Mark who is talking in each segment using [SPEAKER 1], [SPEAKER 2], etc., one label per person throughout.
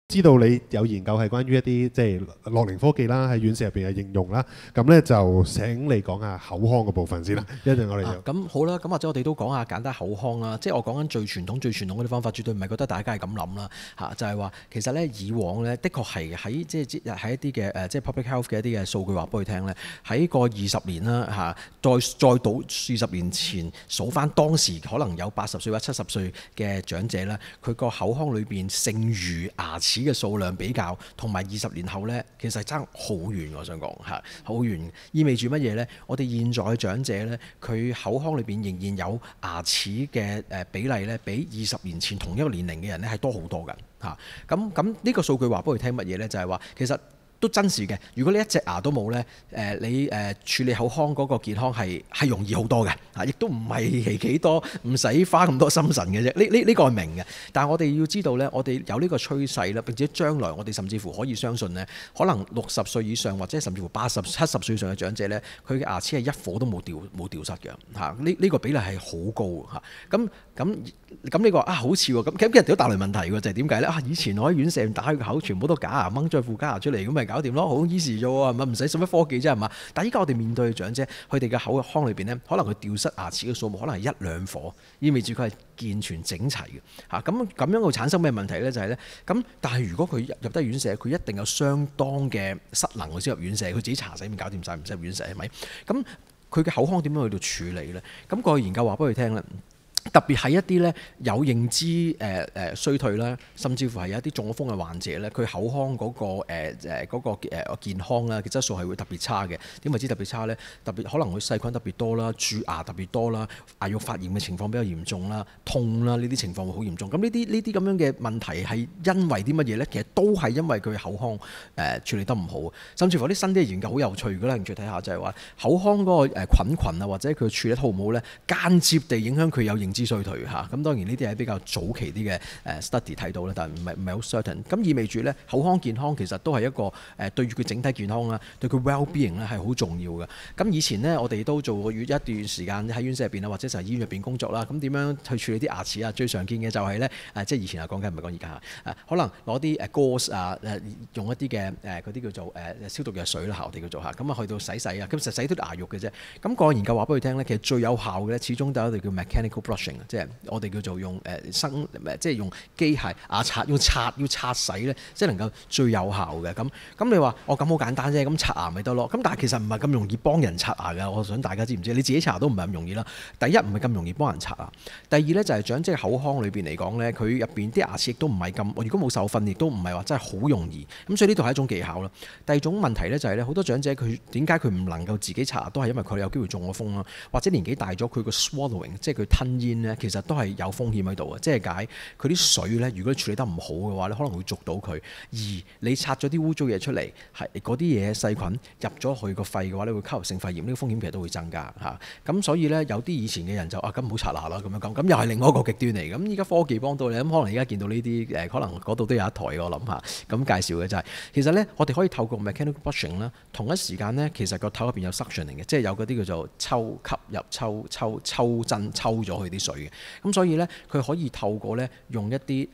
[SPEAKER 1] 知道你有研究係關於一啲即係樂齡科技啦，喺院舍入邊嘅應用啦，咁咧就請你講下口腔嘅部分先啦。一陣我哋就
[SPEAKER 2] 咁好啦，咁或者我哋都講下簡單口腔啦。即係我講緊最傳統嗰啲方法，絕對唔係覺得大家係咁諗啦嚇，就係話其實咧以往咧，的確係喺即係喺一啲嘅即係 public health 嘅一啲嘅數據話俾佢聽咧，喺個20年啦嚇，再到40年前數翻當時可能有80歲或者70歲嘅長者咧，佢個口腔裏邊剩餘牙齒嘅數量比較，同埋20年後呢，其實爭好遠。我想講嚇，好遠，意味住乜嘢呢？我哋現在嘅長者呢，佢口腔裏邊仍然有牙齒嘅比例呢，比20年前同一個年齡嘅人呢係多好多㗎嚇。咁呢個數據話俾佢聽乜嘢呢？就係話其實都真實嘅。如果你一隻牙都冇呢，你處理口腔嗰個健康係容易好多嘅嚇，亦都唔係幾多，唔使花咁多心神嘅啫。呢個係明嘅，但係我哋要知道呢，我哋有呢個趨勢啦，並且將來我哋甚至乎可以相信呢，可能60歲以上或者甚至乎80、70歲以上嘅長者呢，佢嘅牙齒係一顆都冇掉失嘅嚇。呢個比例係好高嚇。咁呢個好似喎，咁其實都大類問題喎，就係點解呢？以前我喺院舍打開個口，全部都假牙，掹咗副假牙出嚟，咁咪搞掂咯，好 easy 啫喎，係咪唔使使乜科技啫係嘛？但係依家我哋面對嘅長者，佢哋嘅口腔裏邊呢，可能佢掉失牙齒嘅數目可能係1、2顆，意味住佢係健全整齊嘅嚇。咁樣會產生咩問題呢？就係呢。咁但係如果佢入得院舍，佢一定有相當嘅失能佢先入院舍，佢自己搽洗面搞掂晒，唔使入院舍係咪？咁佢嘅口腔點樣去到處理呢？咁個研究話俾佢聽咧。特別係一啲咧有認知衰退啦，甚至乎係有一啲中咗風嘅患者咧，佢口腔嗰個健康啦嘅質素係會特別差嘅。點為之特別差呢？特別可能佢細菌特別多啦，蛀牙特別多啦，牙肉發炎嘅情況比較嚴重啦，痛啦，呢啲情況會好嚴重。咁呢啲咁樣嘅問題係因為啲乜嘢呢？其實都係因為佢口腔處理得唔好，甚至乎啲新啲嘅研究好有趣。如果你興趣睇下，就係話口腔嗰個菌啊，或者佢處理得好唔好呢，間接地影響佢有認知衰退嚇。咁當然呢啲係比較早期啲嘅study 睇到啦，但係唔係好 certain。咁意味住咧口腔健康其實都係一個對於佢整體健康啦，對佢 well-being 咧係好重要嘅。咁以前呢，我哋都做過一段時間喺院舍入邊啊，或者就係醫院入邊工作啦。咁點樣去處理啲牙齒啊？最常見嘅就係咧即係以前講緊唔係講而家嚇，可能攞啲gauze 啊用一啲嘅嗰啲叫做消毒藥水啦，我哋叫做嚇。咁去到洗啊，咁實洗啲牙肉嘅啫。咁個研究話俾佢聽咧，其實最有效嘅咧，始終都係一個叫 mechanical brushing， 即係我哋叫做用即係用機械牙刷，要刷洗咧，即係能夠最有效嘅。咁你話咁好簡單啫，咁刷牙咪得咯。咁但係其實唔係咁容易幫人刷牙㗎。我想大家知唔知？你自己刷牙都唔係咁容易啦。第一唔係咁容易幫人刷牙。第二咧就係長者口腔裏邊嚟講咧，佢入邊啲牙齒亦都唔係咁。如果冇受訓，亦都唔係話真係好容易。咁所以呢度係一種技巧啦。第二種問題咧就係咧，好多長者佢點解佢唔能夠自己刷牙，都係因為佢有機會中咗風啦，或者年紀大咗，佢個 swallowing 即係佢吞煙咧，其實都係有風險喺度嘅。即係解佢啲水咧，如果處理得唔好嘅話咧，可能會捉到佢。而你刷咗啲污糟嘢出嚟，係嗰啲嘢細菌入咗去個肺嘅話咧，會吸入性肺炎，呢個風險其實都會增加嚇。咁所以咧，有啲以前嘅人就咁唔好刷牙啦咁樣講，咁又係另外一個極端嚟。咁依家科技幫到你，咁可能而家見到呢啲可能嗰度都有一台我諗下咁介紹嘅就係、其實咧，我哋可以透過 mechanical brushing 啦，同一時間咧，其實個頭入邊有 suctioning 嘅，即係有嗰啲叫做抽吸入抽針抽咗佢啲水嘅。咁所以咧，佢可以透過咧用一啲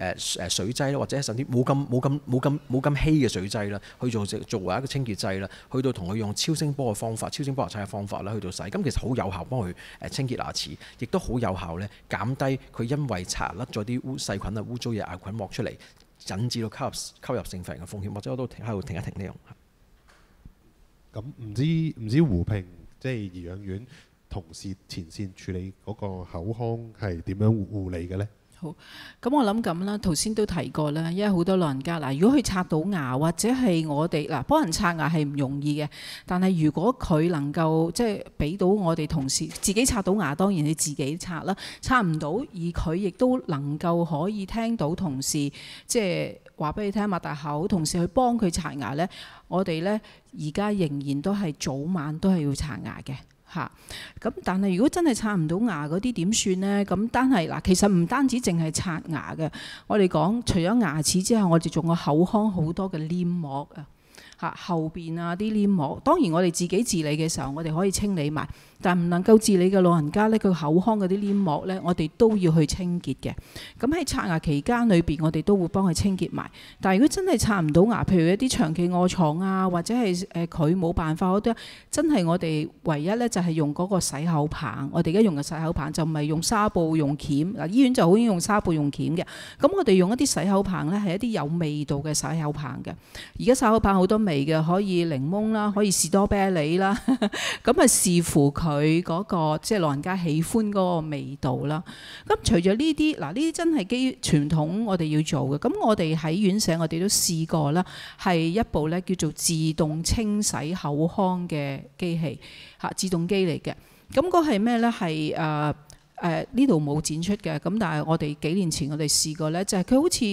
[SPEAKER 2] 水劑啦，或者甚至冇咁稀嘅水劑啦，去作為一個清潔劑啦，去到同佢用超聲波嘅方法、超聲波牙刷嘅方法啦，去到洗。咁其實好有效幫佢清潔牙齒，亦都好有效咧減低佢因為刷甩咗啲細菌啊、污糟嘢牙菌膜出嚟，引致到吸入性肺炎嘅風險。或者我都喺度停一停呢樣。
[SPEAKER 1] 咁唔知胡平即係頤養院同事前線處理嗰個口腔係點樣護理嘅呢？
[SPEAKER 3] 好，咁我諗咁啦，頭先都提過啦，因為好多老人家嗱，如果佢刷到牙或者係我哋嗱幫人刷牙係唔容易嘅，但係如果佢能夠即係俾到我哋同事自己刷到牙，當然你自己刷啦，刷唔到而佢亦都能夠可以聽到同事即係話俾你聽擘大口，同事去幫佢刷牙呢，我哋呢而家仍然都係早晚都係要刷牙嘅。咁但係如果真係刷唔到牙嗰啲點算呢？咁單係嗱，其實唔單止淨係刷牙嘅，我哋講除咗牙齒之後，我哋仲有口腔好多嘅黏膜啊。後邊啊啲黏膜。當然我哋自己治理嘅時候，我哋可以清理埋，但唔能夠治理嘅老人家呢，佢口腔嗰啲黏膜呢，我哋都要去清潔嘅。咁喺刷牙期間裏邊，我哋都會幫佢清潔埋。但係如果真係刷唔到牙，譬如一啲長期臥床啊，或者係佢冇辦法嗰啲，真係我哋唯一呢就係用嗰個洗口棒。我哋而家用嘅洗口棒就唔係用紗布用鉗。嗱，醫院就好中意用紗布用鉗嘅。咁我哋用一啲洗口棒呢，係一啲有味道嘅洗口棒嘅。而家洗口棒好多味嘅，可以檸檬啦，可以士多啤梨啦。咁啊視乎佢嗰個即係老人家喜歡嗰個味道啦。咁除咗呢啲，嗱呢啲真係基於傳統我哋要做嘅。咁我哋喺院舍我哋都試過啦，係一部咧叫做自動清洗口腔嘅機器嚇，自動機嚟嘅。咁嗰係咩咧？係呢度冇展出嘅。咁但係我哋幾年前我哋試過咧，就係佢好似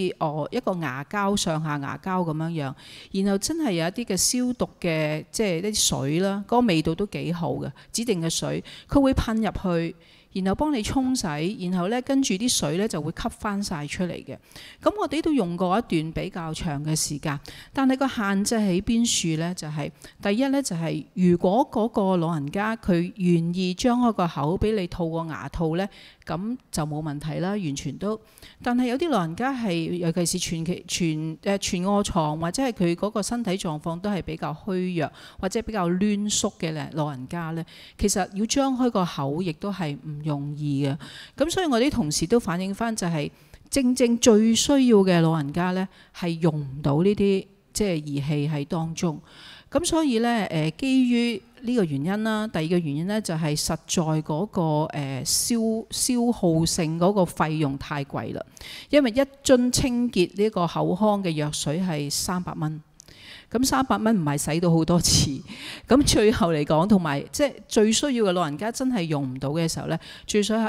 [SPEAKER 3] 一個牙膠上下牙膠咁樣樣，然後真係有一啲嘅消毒嘅即係啲水啦，嗰個味道都幾好嘅，指定嘅水，佢會噴入去。然後幫你沖洗，然後咧跟住啲水咧就會吸翻晒出嚟嘅。咁我哋都用過一段比較長嘅時間，但係個限制喺邊處咧？就係第一咧，就係如果嗰個老人家佢願意張開個口俾你套個牙套咧，咁就冇問題啦，完全都。但係有啲老人家係，尤其是全臥床或者係佢嗰個身體狀況都係比較虛弱或者比較攣縮嘅老人家咧，其實要張開個口亦都係唔容易嘅。咁所以我啲同事都反映翻，就係正正最需要嘅老人家咧，係用唔到呢啲即係儀器喺當中。咁所以咧基於呢個原因啦，第二個原因咧就係實在嗰個消耗性嗰個費用太貴啦，因為一樽清潔呢個口腔嘅藥水係300蚊。咁300蚊唔係使到好多次，咁最後嚟講，同埋即係最需要嘅老人家真係用唔到嘅時候呢，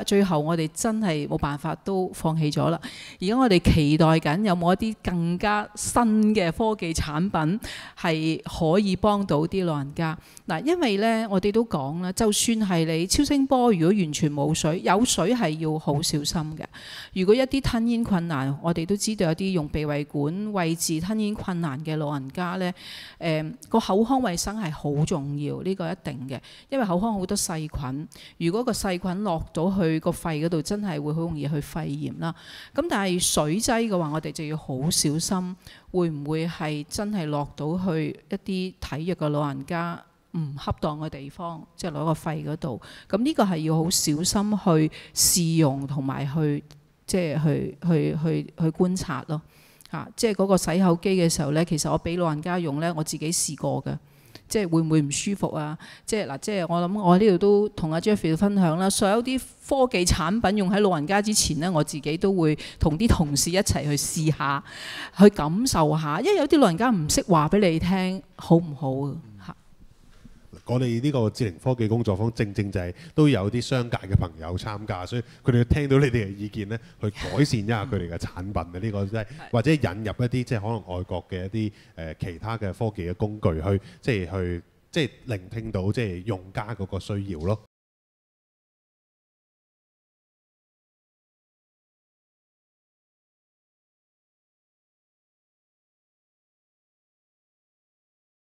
[SPEAKER 3] 最後我哋真係冇辦法都放棄咗啦。而家我哋期待緊有冇一啲更加新嘅科技產品係可以幫到啲老人家嗱，因為呢，我哋都講啦，就算係你超聲波，如果完全冇水，有水係要好小心嘅。如果一啲吞嚥困難，我哋都知道有啲用鼻胃管位置吞嚥困難嘅老人家呢。個口腔衛生係好重要，呢個一定嘅，因為口腔好多細菌，如果個細菌落到去個肺嗰度，真係會好容易去肺炎啦。咁但係水劑嘅話，我哋就要好小心，會唔會係真係落到去一啲體弱嘅老人家唔恰當嘅地方，即係攞個肺嗰度。咁呢個係要好小心去試用同埋去即係去觀察咯。即係嗰個洗口機嘅時候呢，其實我俾老人家用呢，我自己試過嘅，即係會唔會唔舒服啊？即係嗱，即係我諗我喺呢度都同阿 Jeffrey 分享啦。所有啲科技產品用喺老人家之前呢，我自己都會同啲同事一齊去試下，去感受下，因為有啲老人家唔識話俾你聽好唔好啊。
[SPEAKER 1] 我哋呢個智齡科技工作坊正正就係都有啲商界嘅朋友參加，所以佢哋聽到你哋嘅意見咧，去改善一下佢哋嘅產品啊！呢個即係或者引入一啲即係可能外國嘅一啲其他嘅科技嘅工具去即係聆聽到即係用家嗰個需要咯。